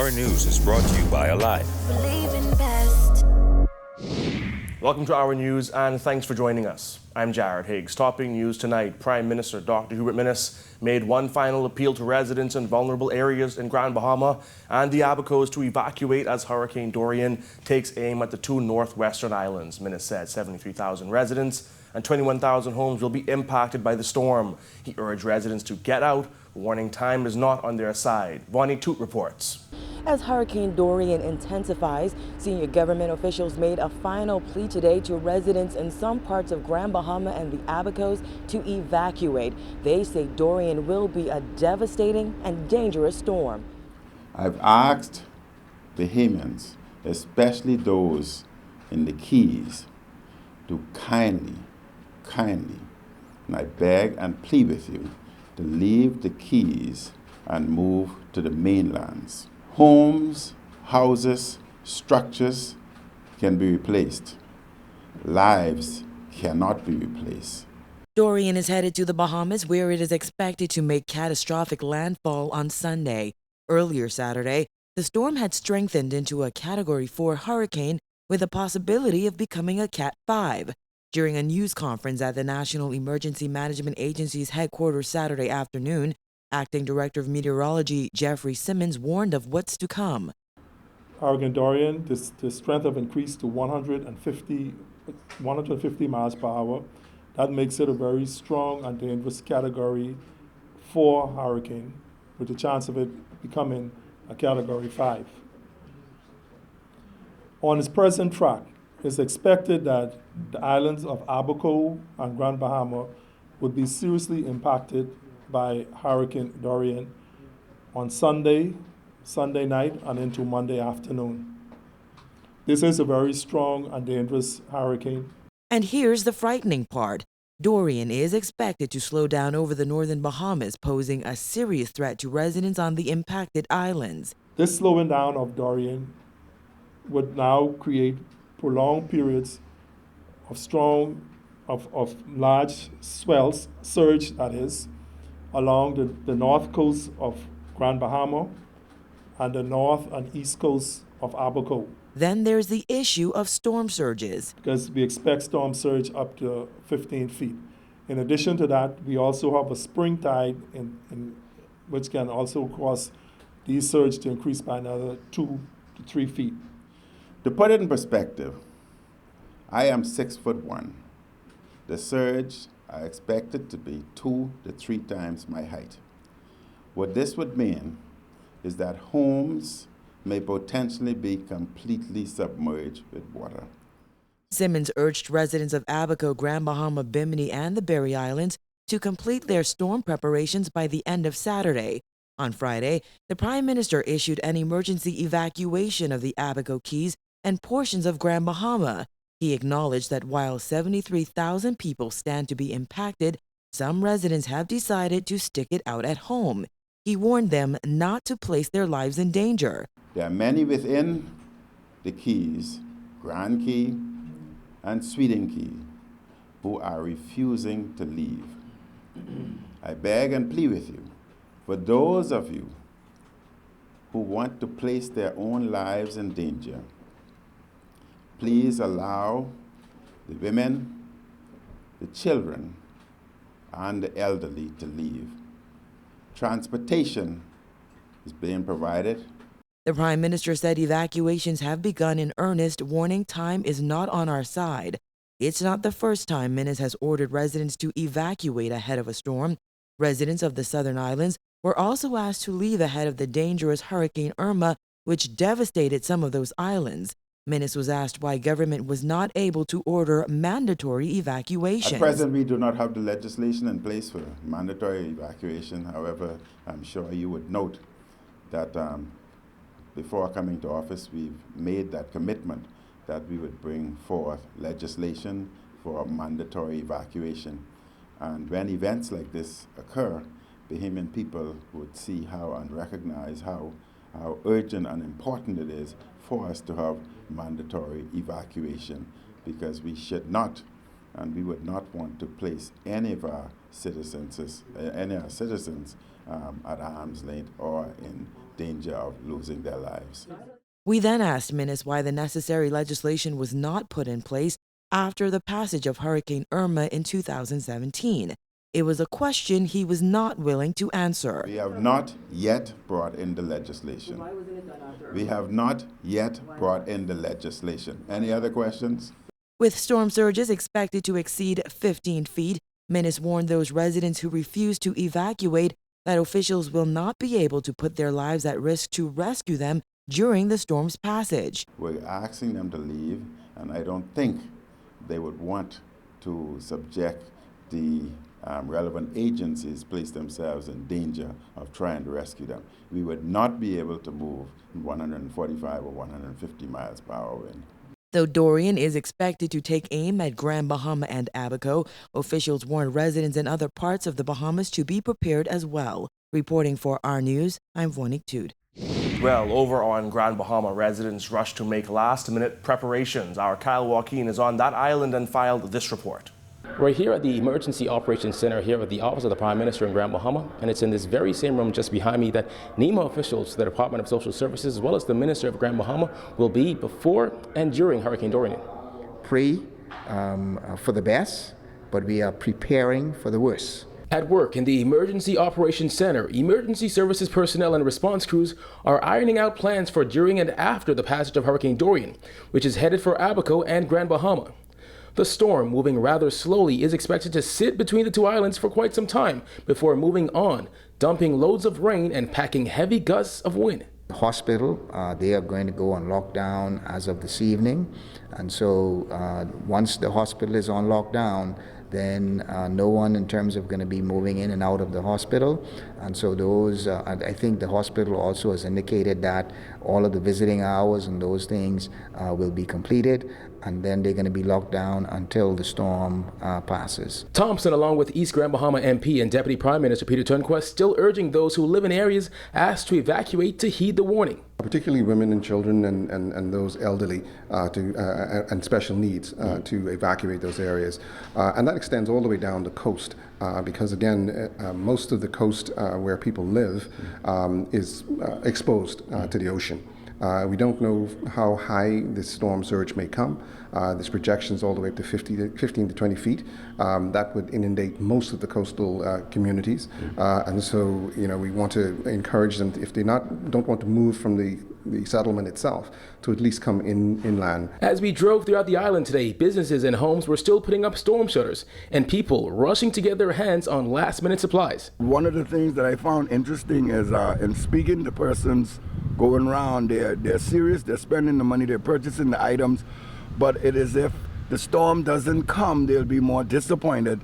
Our News is brought to you by Alive. Believe in best. Welcome to Our News, and thanks for joining us. I'm Jared Higgs. Topping news tonight, Prime Minister Dr. Hubert Minnis made one final appeal to residents in vulnerable areas in Grand Bahama and the Abacos to evacuate as Hurricane Dorian takes aim at the two northwestern islands. Minnis said 73,000 residents and 21,000 homes will be impacted by the storm. He urged residents to get out. Warning time is not on their side. Vonnie Toot reports. As Hurricane Dorian intensifies, senior government officials made a final plea today to residents in some parts of Grand Bahama and the Abacos to evacuate. They say Dorian will be a devastating and dangerous storm. I've asked Bahamians, especially those in the Keys, to kindly, and I beg and plead with you, to leave the Keys and move to the mainlands. Homes, houses, structures can be replaced. Lives cannot be replaced. Dorian is headed to the Bahamas, where it is expected to make catastrophic landfall on Sunday. Earlier Saturday, the storm had strengthened into a Category 4 hurricane with a possibility of becoming a Cat 5. During a news conference at the National Emergency Management Agency's headquarters Saturday afternoon, Acting Director of Meteorology Jeffrey Simmons warned of what's to come. Hurricane Dorian, the strength have increased to 150 miles per hour. That makes it a very strong and dangerous Category 4 hurricane, with the chance of it becoming a Category 5. On its present track, it's expected that the islands of Abaco and Grand Bahama would be seriously impacted by Hurricane Dorian on Sunday night, and into Monday afternoon. This is a very strong and dangerous hurricane. And here's the frightening part. Dorian is expected to slow down over the northern Bahamas, posing a serious threat to residents on the impacted islands. This slowing down of Dorian would now create prolonged periods of large swells, surge that is, along the north coast of Grand Bahama and the north and east coast of Abaco. Then there's the issue of storm surges. Because we expect storm surge up to 15 feet. In addition to that, we also have a spring tide which can also cause these surge to increase by another 2 to 3 feet. To put it in perspective, I am 6'1". The surge are expected to be 2 to 3 times my height. What this would mean is that homes may potentially be completely submerged with water. Simmons urged residents of Abaco, Grand Bahama, Bimini, and the Berry Islands to complete their storm preparations by the end of Saturday. On Friday, the Prime Minister issued an emergency evacuation of the Abaco Keys and portions of Grand Bahama. He acknowledged that while 73,000 people stand to be impacted, some residents have decided to stick it out at home. He warned them not to place their lives in danger. There are many within the Keys, Grand Key and Sweeting Key, who are refusing to leave. I beg and plead with you, for those of you who want to place their own lives in danger, please allow the women, the children, and the elderly to leave. Transportation is being provided. The Prime Minister said evacuations have begun in earnest, warning time is not on our side. It's not the first time Minnis has ordered residents to evacuate ahead of a storm. Residents of the southern islands were also asked to leave ahead of the dangerous Hurricane Irma, which devastated some of those islands. Minnis was asked why government was not able to order mandatory evacuations. At present, we do not have the legislation in place for mandatory evacuation. However, I'm sure you would note that before coming to office, we've made that commitment that we would bring forth legislation for mandatory evacuation. And when events like this occur, Bahamian people would see how and recognize how urgent and important it is for us to have mandatory evacuation, because we should not and we would not want to place any of our citizens at arm's length or in danger of losing their lives. We then asked Minnis why the necessary legislation was not put in place after the passage of Hurricane Irma in 2017. It was a question he was not willing to answer. We have not yet brought in the legislation. We have not yet brought in the legislation. Any other questions? With storm surges expected to exceed 15 feet, Minnis warned those residents who refuse to evacuate that officials will not be able to put their lives at risk to rescue them during the storm's passage. We're asking them to leave, and I don't think they would want to subject the relevant agencies, place themselves in danger of trying to rescue them. We would not be able to move 145 or 150 miles per hour wind. Though Dorian is expected to take aim at Grand Bahama and Abaco, officials warned residents in other parts of the Bahamas to be prepared as well. Reporting for Our News, I'm Vonique Tude. Well, over on Grand Bahama, residents rushed to make last-minute preparations. Our Kyle Joaquin is on that island and filed this report. We're here at the Emergency Operations Center here at the Office of the Prime Minister in Grand Bahama, and it's in this very same room just behind me that NEMA officials, the Department of Social Services, as well as the Minister of Grand Bahama, will be before and during Hurricane Dorian. Pray for the best, but we are preparing for the worst. At work in the Emergency Operations Center, emergency services personnel and response crews are ironing out plans for during and after the passage of Hurricane Dorian, which is headed for Abaco and Grand Bahama. The storm, moving rather slowly, is expected to sit between the two islands for quite some time before moving on, dumping loads of rain and packing heavy gusts of wind. The hospital, they are going to go on lockdown as of this evening, and so once the hospital is on lockdown, then no one in terms of going to be moving in and out of the hospital. And so those, I think the hospital also has indicated that all of the visiting hours and those things will be completed, and then they're going to be locked down until the storm passes. Thompson, along with East Grand Bahama MP and Deputy Prime Minister Peter Turnquest, still urging those who live in areas asked to evacuate to heed the warning. Particularly women and children and those elderly and special needs to evacuate those areas. And that extends all the way down the coast because, again, most of the coast where people live is exposed to the ocean. We don't know how high this storm surge may come. There's projections all the way up to 15 to 20 feet. That would inundate most of the coastal communities. And so, we want to encourage them, if they don't want to move from the settlement itself, to at least come inland. As we drove throughout the island today, businesses and homes were still putting up storm shutters and people rushing to get their hands on last-minute supplies. One of the things that I found interesting is in speaking to persons going around, they're serious, they're spending the money, they're purchasing the items, but it is if the storm doesn't come, they'll be more disappointed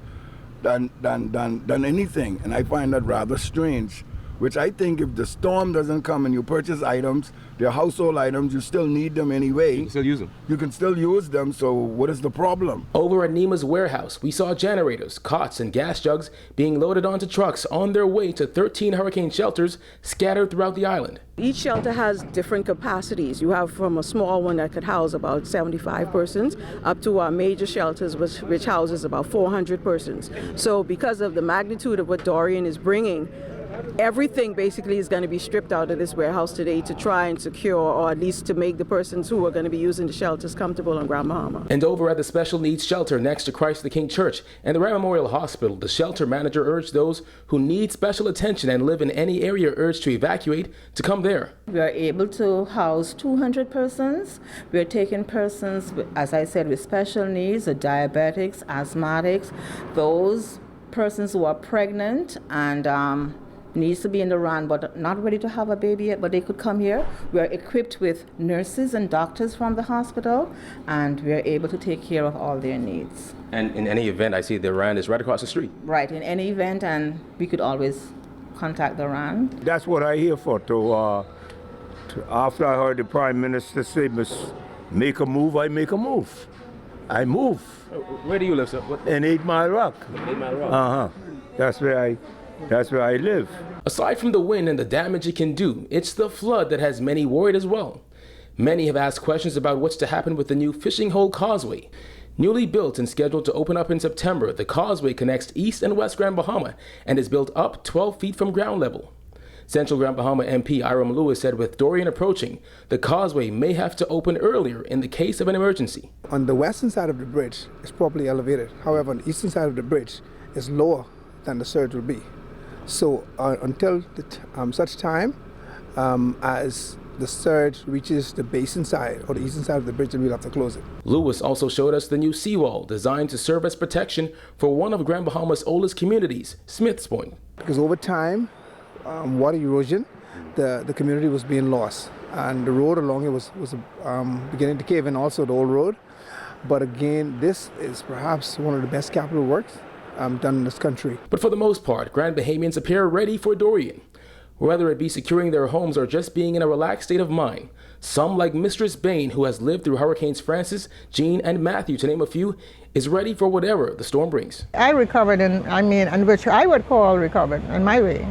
than anything. And I find that rather strange, which I think if the storm doesn't come and you purchase items, they're household items, you still need them anyway. You can still use them. You can still use them, so what is the problem? Over at NEMA's warehouse, we saw generators, cots, and gas jugs being loaded onto trucks on their way to 13 hurricane shelters scattered throughout the island. Each shelter has different capacities. You have from a small one that could house about 75 persons up to our major shelters, which houses about 400 persons. So because of the magnitude of what Dorian is bringing, everything basically is going to be stripped out of this warehouse today to try and secure, or at least to make the persons who are going to be using the shelters comfortable on Grand Bahama. And over at the special needs shelter next to Christ the King Church and the Rand Memorial Hospital, the shelter manager urged those who need special attention and live in any area urged to evacuate to come there. We are able to house 200 persons. We are taking persons, as I said, with special needs, the diabetics, asthmatics, those persons who are pregnant and needs to be in the run but not ready to have a baby yet, but they could come here. We are equipped with nurses and doctors from the hospital, and we are able to take care of all their needs. And in any event, I see the RAN is right across the street. Right, in any event, and we could always contact the RAN. That's what I'm here for, after I heard the Prime Minister say, make a move, I make a move. I move. Where do you live, sir? In 8 Mile Rock. 8 Mile Rock. That's where I live. Aside from the wind and the damage it can do, it's the flood that has many worried as well. Many have asked questions about what's to happen with the new Fishing Hole Causeway. Newly built and scheduled to open up in September, the causeway connects East and West Grand Bahama and is built up 12 feet from ground level. Central Grand Bahama MP Iram Lewis said with Dorian approaching, the causeway may have to open earlier in the case of an emergency. On the western side of the bridge, it's properly elevated. However, on the eastern side of the bridge, it's lower than the surge will be. So until such time as the surge reaches the basin side or the eastern side of the bridge, then we'll have to close it. Lewis also showed us the new seawall designed to serve as protection for one of Grand Bahama's oldest communities, Smith's Point. Because over time, water erosion, the community was being lost, and the road along it was beginning to cave in, also the old road. But again, this is perhaps one of the best capital works done in this country. But for the most part, Grand Bahamians appear ready for Dorian. Whether it be securing their homes or just being in a relaxed state of mind, some like Mistress Bain, who has lived through Hurricanes Francis, Jean, and Matthew, to name a few, is ready for whatever the storm brings. I recovered, and which I would call recovered in my way,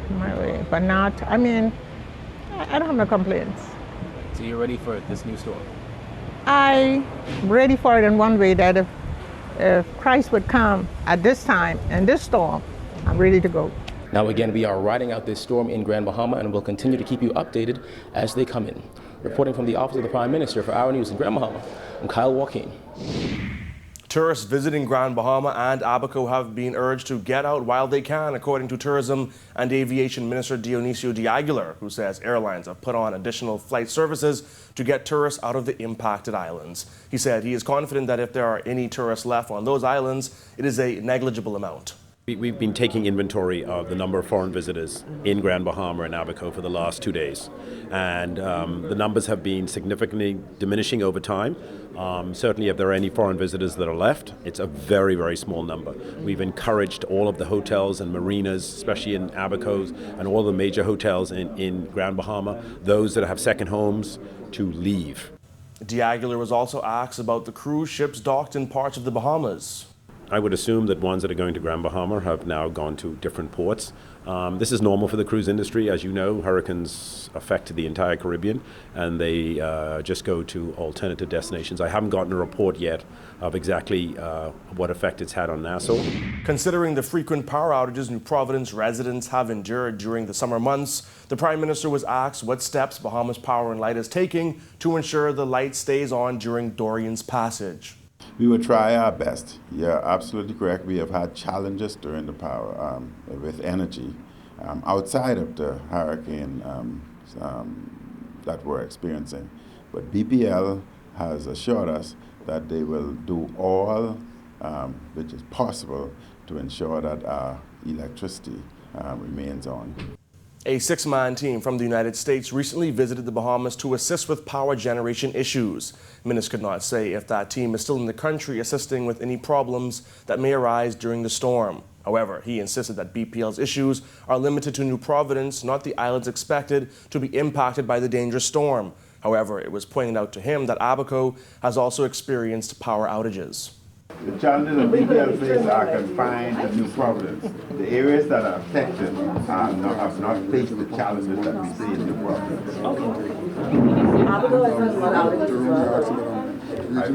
but not, I don't have no complaints. So you're ready for this new storm? I'm ready for it in one way, that if Christ would come at this time and this storm, I'm ready to go. Now again, we are riding out this storm in Grand Bahama and will continue to keep you updated as they come in. Reporting from the Office of the Prime Minister for Our News in Grand Bahama, I'm Kyle Joaquin. Tourists visiting Grand Bahama and Abaco have been urged to get out while they can, according to Tourism and Aviation Minister Dionisio de Aguilar, who says airlines have put on additional flight services to get tourists out of the impacted islands. He said he is confident that if there are any tourists left on those islands, it is a negligible amount. We've been taking inventory of the number of foreign visitors in Grand Bahama and Abaco for the last 2 days. And the numbers have been significantly diminishing over time. Certainly if there are any foreign visitors that are left, it's a very, very small number. We've encouraged all of the hotels and marinas, especially in Abaco and all the major hotels in Grand Bahama, those that have second homes, to leave. De Aguilar was also asked about the cruise ships docked in parts of the Bahamas. I would assume that ones that are going to Grand Bahama have now gone to different ports. This is normal for the cruise industry. As you know, hurricanes affect the entire Caribbean, and they just go to alternative destinations. I haven't gotten a report yet of exactly what effect it's had on Nassau. Considering the frequent power outages New Providence residents have endured during the summer months, the Prime Minister was asked what steps Bahamas Power and Light is taking to ensure the light stays on during Dorian's passage. We will try our best. You're absolutely correct. We have had challenges during the power with energy outside of the hurricane that we're experiencing. But BPL has assured us that they will do all which is possible to ensure that our electricity remains on. A 6-man team from the United States recently visited the Bahamas to assist with power generation issues. Minister could not say if that team is still in the country assisting with any problems that may arise during the storm. However, he insisted that BPL's issues are limited to New Providence, not the islands expected to be impacted by the dangerous storm. However, it was pointed out to him that Abaco has also experienced power outages. The challenges that BPL face are confined to New Providence. The areas that are affected have not faced the challenges that we see in New Providence. The areas that are affected have not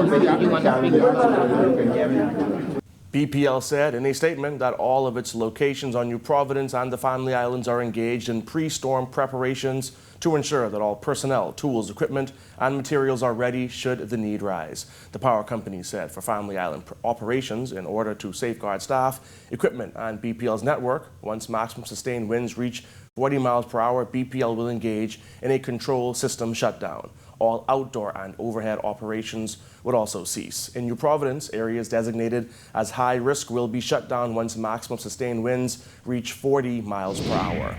faced the challenges that BPL said in a statement that all of its locations on New Providence and the Family Islands are engaged in pre-storm preparations to ensure that all personnel, tools, equipment, and materials are ready should the need rise. The power company said for Family Island operations, in order to safeguard staff, equipment, and BPL's network, once maximum sustained winds reach 40 miles per hour, BPL will engage in a control system shutdown. All outdoor and overhead operations would also cease. In New Providence, areas designated as high risk will be shut down once maximum sustained winds reach 40 miles per hour.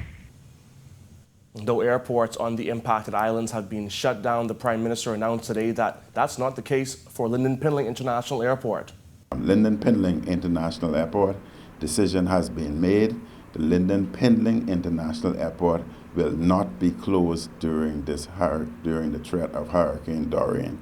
Though airports on the impacted islands have been shut down, the Prime Minister announced today that that's not the case for Linden-Pinling International Airport. Linden-Pinling International Airport, decision has been made. The Linden-Pinling International Airport will not be closed during the threat of Hurricane Dorian.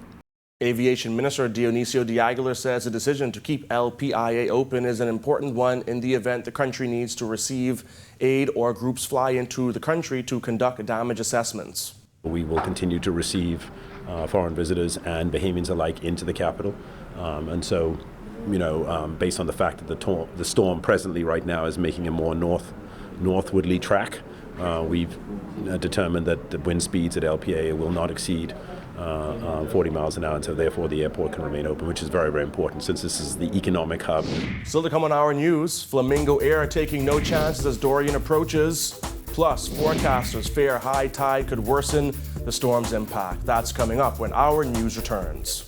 Aviation Minister Dionisio de Aguilar says the decision to keep LPIA open is an important one in the event the country needs to receive aid or groups fly into the country to conduct damage assessments. We will continue to receive foreign visitors and Bahamians alike into the capital. And so based on the fact that the storm presently right now is making a more northwardly track. We've determined that the wind speeds at LPA will not exceed 40 miles an hour, and so therefore the airport can remain open, which is very, very important since this is the economic hub. Still to come on Our News, Flamingo Air taking no chances as Dorian approaches. Plus, forecasters fear high tide could worsen the storm's impact. That's coming up when Our News returns.